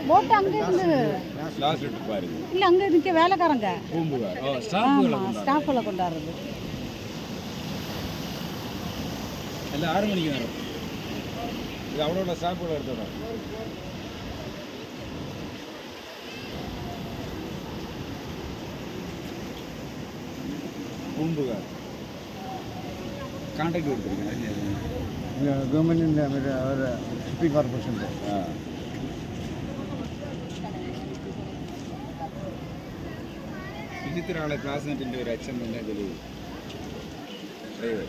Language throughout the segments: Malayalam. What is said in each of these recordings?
போட்டு அங்கே இருந்தது இல்லை, அங்கே நிற்க வேலைக்காரங்க. ஆமாம், ஸ்டாஃபில் கொண்டாடுறது. எல்லாம் 6 மணிக்கு வரும். இது அவ்வளோ ஸ்டாஃபுகளை எடுத்துடும். பூம்புகார் கான்ட்ராக்ட் கொடுத்துருக்கேன் ഗവൺമെൻറ്റിൻ്റെ അവരുടെ ഷിപ്പിംഗ് കോർപ്പറേഷൻ്റെ. ശുചിത്വരാളെ ക്ലാസ്മേറ്റിൻ്റെ ഒരു അച്ഛൻ തന്നെ ഇതിൽ ഡ്രൈവർ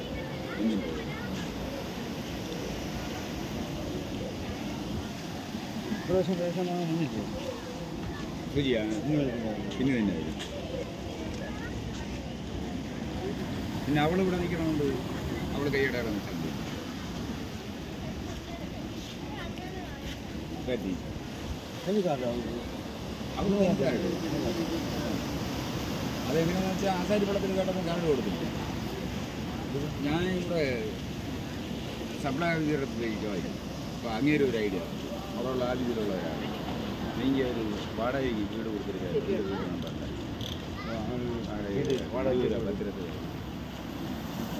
ശരിയാണ്. പിന്നെ തന്നെ പിന്നെ അവളിവിടെ നിൽക്കണമുണ്ട്. അവൾ കൈയിടാതെ നിൽക്കുന്നുണ്ട്. അതെങ്ങനെയാണെന്ന് വെച്ചാൽ ആശാരിപ്പള്ളത്തിൽ കേട്ടപ്പോൾ കരട് കൊടുത്തില്ല. ഞാൻ ഇവിടെ സപ്ലൈ ഓഫീസറിലേക്ക് വായിക്കും. അപ്പോൾ അങ്ങേരെ ഒരു ഐഡിയ അവിടെയുള്ള ആ രീതിയിലുള്ള ഒരാൾ നീங்க ഒരു വാടകയ്ക്ക് വീട് കൊടുത്തിരിക്കുക. വാടക വീട് പത്തിരത്ത് ഒരു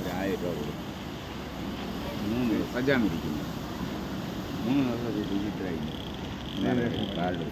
1000 രൂപ കൊടുക്കും. 3 സജ്ജാമിരിക്കുന്നു. 3 ദിവസം ഡിജിറ്റലായി കാർഡ്